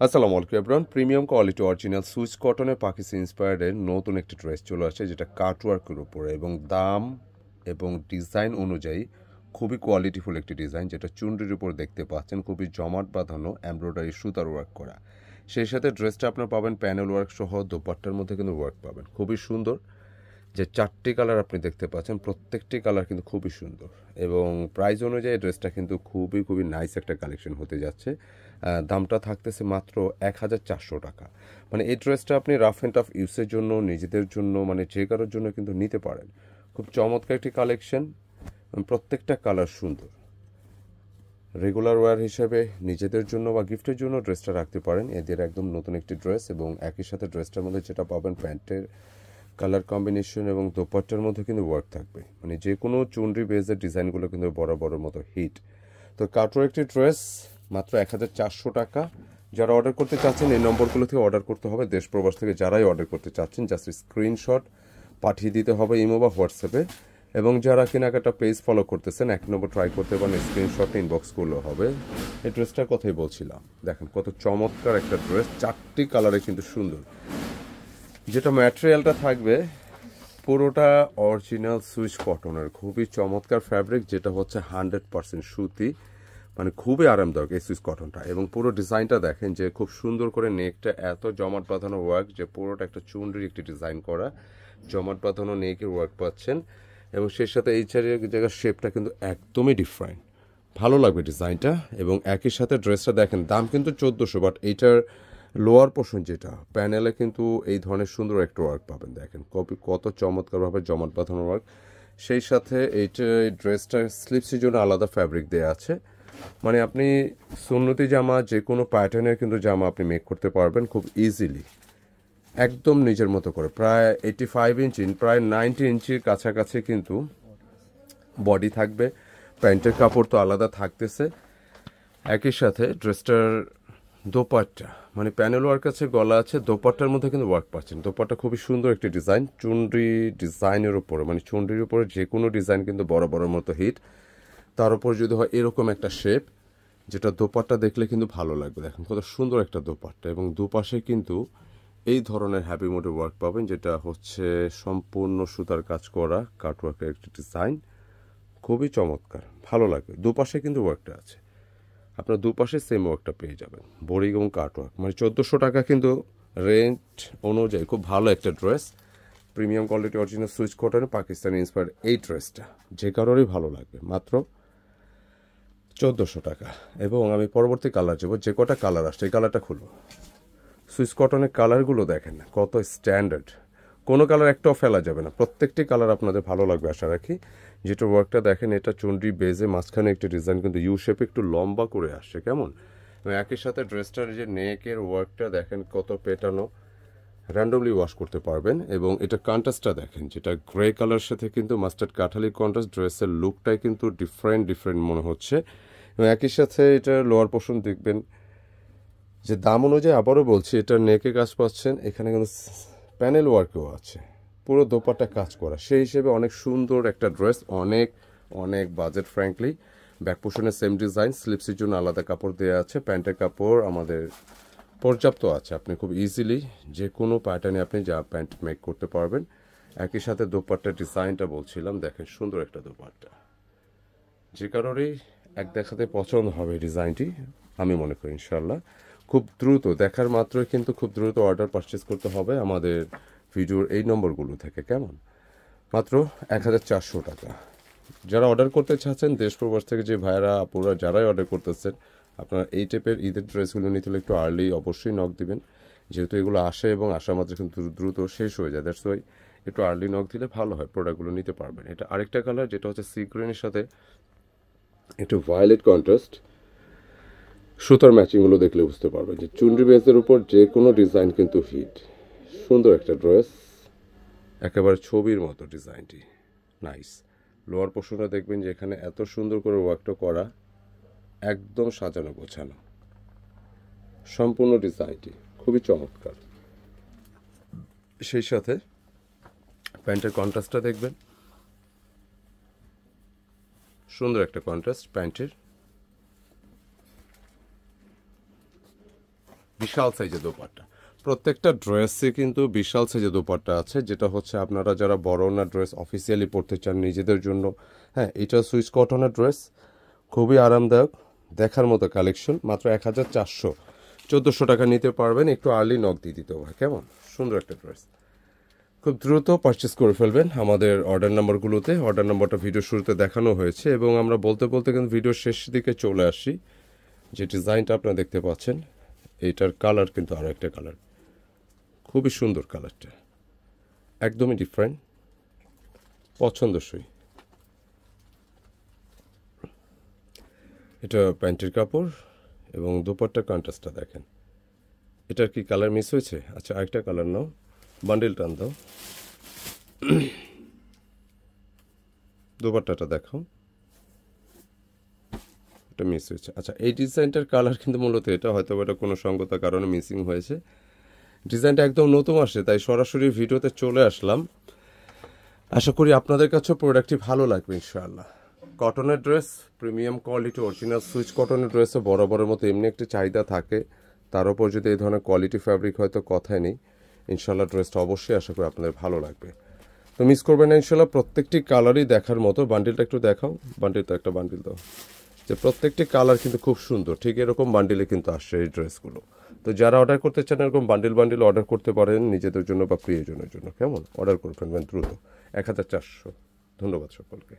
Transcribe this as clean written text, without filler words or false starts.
আসসালামু আলাইকুম everyone. Premium quality original Swiss কটনের পাকিস্তান ইন্সপায়ার্ডের নতুন একটি ড্রেস চলে আসছে, যেটা কাটওয়ার্কের উপরে এবং দাম এবং ডিজাইন অনুযায়ী খুবই কোয়ালিটিফুল একটি ডিজাইন, যেটা চুনরির উপর দেখতে পাচ্ছেন খুবই জমাট বাঁধানো এমব্রয়ডারি সুতার ওয়ার্ক করা। সেই সাথে ড্রেসটা আপনার পাবেন প্যানেল ওয়ার্ক সহ, দোপাট্টার মধ্যে কিন্তু ওয়ার্ক পাবেন খুবই সুন্দর। যে চারটি কালার আপনি দেখতে পাচ্ছেন, প্রত্যেকটি কালার কিন্তু খুবই সুন্দর এবং প্রাইস অনুযায়ী ড্রেসটা কিন্তু খুবই খুবই নাইস একটা কালেকশন হতে যাচ্ছে। দামটা থাকতেছে মাত্র 1400 টাকা। মানে এই ড্রেসটা আপনি রাফ অ্যান্ড টাফ ইউজের জন্য, নিজেদের জন্য, মানে যে কারোর জন্য কিন্তু নিতে পারেন। খুব চমৎকার একটি কালেকশন, প্রত্যেকটা কালার সুন্দর। রেগুলার ওয়্যার হিসেবে নিজেদের জন্য বা গিফটের জন্য ড্রেসটা রাখতে পারেন। এদের একদম নতুন একটি ড্রেস এবং একই সাথে ড্রেসটার মধ্যে যেটা পাবেন প্যান্টের কালার কম্বিনেশন এবং দোপাট্টার মধ্যে কিন্তু ওয়ার্ক থাকবে। মানে যে কোনো চুনরি বেজের ডিজাইনগুলো কিন্তু বড় বড় মতো হিট। তো কাটোর একটি ড্রেস মাত্র 1400 টাকা। যারা অর্ডার করতে চাচ্ছেন এই নম্বরগুলো থেকে অর্ডার করতে হবে। দেশ প্রবাস থেকে যারাই অর্ডার করতে চাচ্ছেন জাস্ট স্ক্রিনশট পাঠিয়ে দিতে হবে ইমো বা হোয়াটসঅ্যাপে। এবং যারা কেনাকাটা পেজ ফলো করতেছেন 1 নম্বর ট্রাই করতে পারেন, স্ক্রিনশট ইনবক্স করলেও হবে। এই ড্রেসটার কথাই বলছিলাম, দেখেন কত চমৎকার একটা ড্রেস, চারটি কালারে কিন্তু সুন্দর। যেটা ম্যাটেরিয়ালটা থাকবে পুরোটা অরিজিনাল সুইস কটনের খুবই চমৎকার ফ্যাব্রিক, যেটা হচ্ছে 100% সুতি। মানে খুবই আরামদায়ক এই সুইস কটনটা। এবং পুরো ডিজাইনটা দেখেন যে খুব সুন্দর করে নেকটা এত জমাট বাঁধানো ওয়ার্ক, যে পুরোটা একটা চুনরির একটি ডিজাইন করা, জমাট বাঁধানো নেকের ওয়ার্ক পাচ্ছেন। এবং সেই সাথে এই জায়গার শেপটা কিন্তু একদমই ডিফারেন্ট, ভালো লাগবে ডিজাইনটা। এবং একই সাথে ড্রেসটা দেখেন, দাম কিন্তু 1400, বাট এইটার লোয়ার পোর্শন যেটা প্যানেলে কিন্তু এই ধরনের সুন্দর একটা ওয়ার্ক পাবেন। দেখেন কত চমৎকারভাবে জমাট বাঁধানো ওয়ার্ক। সেই সাথে এইটা ড্রেসটার স্লিপসের জন্য আলাদা ফ্যাব্রিক দেওয়া আছে। মানে আপনি সুন্নতি জামা, যে কোনো প্যাটার্নের কিন্তু জামা আপনি মেক করতে পারবেন খুব ইজিলি, একদম নিজের মতো করে। প্রায় 85 ইঞ্চি, প্রায় 90 ইঞ্চির কাছাকাছি কিন্তু বডি থাকবে। প্যান্টের কাপড় তো আলাদা থাকতেছে। একই সাথে ড্রেসটার দোপাট্টা, মানে প্যানেল ওয়ার্ক আছে, গলা আছে, দোপাট্টার মধ্যে কিন্তু ওয়ার্ক পাচ্ছেন। দোপাট্টা খুবই সুন্দর একটি ডিজাইন, চুনরি ডিজাইনের উপরে, মানে চুনরির উপরে যে কোনো ডিজাইন কিন্তু বড় বড় মতো হিট। তার উপর যদি হয় এরকম একটা শেপ, যেটা দোপাট্টা দেখলে কিন্তু ভালো লাগবে। দেখেন কত সুন্দর একটা দোপাট্টা। এবং দুপাশে কিন্তু এই ধরনের হ্যাপি মোডে ওয়ার্ক পাবেন, যেটা হচ্ছে সম্পূর্ণ সুতার কাজ করা কাটওয়ার্কের একটি ডিজাইন, খুবই চমৎকার, ভালো লাগবে। দুপাশে কিন্তু ওয়ার্কটা আছে, আপনার দুপাশে সেম ওয়ার্কটা পেয়ে যাবেন, বোরিং এবং কাটওয়ার্ক। মানে 1400 টাকা কিন্তু রেন্ট অনুযায়ী খুব ভালো একটা dress. Premium quality original Swiss কটনে পাকিস্তানি ইন্সপায়ার্ড এই ড্রেসটা যে কারোরই ভালো লাগবে, মাত্র 1400 টাকা। এবং আমি পরবর্তী কালার যাবো, যে কটা কালার আসছে এই কালারটা খুলবো। সুইস কটনের কালারগুলো দেখেন না কত স্ট্যান্ডার্ড, কোনো কালার একটাও ফেলা যাবে না, প্রত্যেকটি কালার আপনাদের ভালো লাগবে আশা রাখি। যেটা ওয়ার্কটা দেখেন, এটা চুনরি বেজে মাঝখানে একটি ডিজাইন কিন্তু ইউ শেপে একটু লম্বা করে আসছে কেমন। এবং একই সাথে ড্রেসটার যে নেকের ওয়ার্কটা দেখেন কত পেটানো, র্যান্ডমলি ওয়াশ করতে পারবেন। এবং এটা কন্ট্রাস্টটা দেখেন, যেটা গ্রে কালার সাথে কিন্তু মাস্টার্ড কাঠালি কন্ট্রাস্ট, ড্রেসের লুকটাই কিন্তু ডিফারেন্ট মনে হচ্ছে। এবং একই সাথে এটা লোয়ার পোর্শন দেখবেন যে দাম অনুযায়ী, আবারও বলছি, এটা নেকে কাজ পাচ্ছেন, এখানে কিন্তু প্যানেল ওয়ার্কও আছে, পুরো দোপাট্টা কাজ করা। সেই হিসেবে অনেক সুন্দর একটা ড্রেস, অনেক অনেক বাজেট ফ্র্যাঙ্কলি। ব্যাক পোর্শনের সেম ডিজাইন, স্লিপসের জন্য আলাদা কাপড় দেওয়া আছে, প্যান্টের কাপড় আমাদের পর্যাপ্ত আছে। আপনি খুব ইজিলি যে কোনো প্যাটার্নে আপনি যা প্যান্ট মেক করতে পারবেন। একই সাথে দোপাট্টার ডিজাইনটা বলছিলাম, দেখেন সুন্দর একটা দোপাট্টা, যে কারোরই এক দেখাতে পছন্দ হবে ডিজাইনটি আমি মনে করি ইনশাল্লাহ। খুব দ্রুত দেখার মাত্রই কিন্তু খুব দ্রুত অর্ডার পারচেস করতে হবে আমাদের ভিডিওর এই নম্বরগুলো থেকে, কেমন। মাত্র 1400 টাকা। যারা অর্ডার করতে চাচ্ছেন দেশ প্রবাস থেকে, যে ভাইয়েরা আপুরা যারাই অর্ডার করতেছেন, আপনারা এই টাইপের ঈদের ড্রেসগুলো নিতে হলে একটু আর্লি অবশ্যই নক দিবেন, যেহেতু এগুলো আসে এবং আসা মাত্র কিন্তু দ্রুত শেষ হয়ে যায়। দ্যাটস ওয়াই একটু আর্লি নক দিলে ভালো হয়, প্রোডাক্টগুলো নিতে পারবেন। এটা আরেকটা কালার, যেটা হচ্ছে সি গ্রিনের সাথে একটু ভায়োলেট কন্ট্রাস্ট। সুতার ম্যাচিংগুলো দেখলে বুঝতে পারবেন যে চুনরি বেসের উপর যে কোনো ডিজাইন কিন্তু হিট। সুন্দর একটা ড্রেস, একেবারে ছবির মতো ডিজাইনটি, নাইস। লোয়ার পোর্শনটা দেখবেন যে এখানে এত সুন্দর করে ওয়ার্কটা করা, একদম সাজানো গোছানো, সম্পূর্ণ ডিজাইনটি খুবই চমৎকার। সেই সাথে প্যান্টের কন্ট্রাস্টটা দেখবেন, সুন্দর একটা কন্ট্রাস্ট প্যান্টের, বিশাল সাইজের দোপাট্টা, প্রত্যেকটা ড্রেসে কিন্তু বিশাল সাইজের দোপাট্টা আছে, যেটা হচ্ছে আপনারা যারা বড় না ড্রেস অফিসিয়ালি পরতে চান নিজেদের জন্য। হ্যাঁ, এটা সুইস কটনের ড্রেস, খুবই আরামদায়ক, দেখার মতো কালেকশন। মাত্র 1400 টাকা নিতে পারবেন। একটু আর্লি নক দিয়ে দিতে হবে, কেমন সুন্দর একটা ড্রেস। খুব দ্রুত পারচেস করে ফেলবেন আমাদের অর্ডার নাম্বারগুলোতে। অর্ডার নাম্বারটা ভিডিও শুরুতে দেখানো হয়েছে এবং আমরা বলতে বলতে কিন্তু ভিডিওর শেষ দিকে চলে আসি। যে ডিজাইনটা আপনারা দেখতে পাচ্ছেন, এইটার কালার কিন্তু আরও একটা কালার, খুবই সুন্দর কালারটা, একদমই ডিফারেন্ট, পছন্দসই। এটা প্যান্টের কাপড় এবং দুপাট্টার কন্ট্রাস্টটা দেখেন। এটার কি কালার মিস হয়েছে? আচ্ছা, আরেকটা কালার নাও, বান্ডেল টান দাও, দুপাট্টাটা দেখো, এটা মিস হয়েছে। আচ্ছা, এই ডিজাইনটার কালার কিন্তু মূলত এটা, হয়তো এটা কোনো সঙ্গতার কারণে মিসিং হয়েছে। ডিজাইনটা একদম নতুন আসে, তাই সরাসরি ভিডিওতে চলে আসলাম। আশা করি আপনাদের কাছেও প্রোডাক্টটি ভালো লাগবে ইনশাআল্লাহ। কটনের dress, premium quality original switch কটনের ড্রেসে বরাবরের মতো এমনি একটি চাহিদা থাকে, তার উপর যদি এই ধরনের কোয়ালিটি ফ্যাব্রিক হয়তো কথাই নেই। ইনশাআল্লাহ ড্রেসটা অবশ্যই আশা করি আপনাদের ভালো লাগবে। তো মিস করবেন না ইনশাআল্লাহ, প্রত্যেকটি কালারই দেখার মতো। বান্ডিলটা একটু দেখাও, বান্ডিলটা একটা বান্ডিল দাও। যে প্রত্যেকটি কালার কিন্তু খুব সুন্দর, ঠিক এরকম বান্ডিলে কিন্তু আসছে এই ড্রেসগুলো। তো যারা অর্ডার করতে চান এরকম বান্ডিল বান্ডিল অর্ডার করতে পারেন নিজেদের জন্য বা প্রিয়জনের জন্য, কেমন অর্ডার করে ফেলবেন দ্রুত। 1400। ধন্যবাদ সকলকে।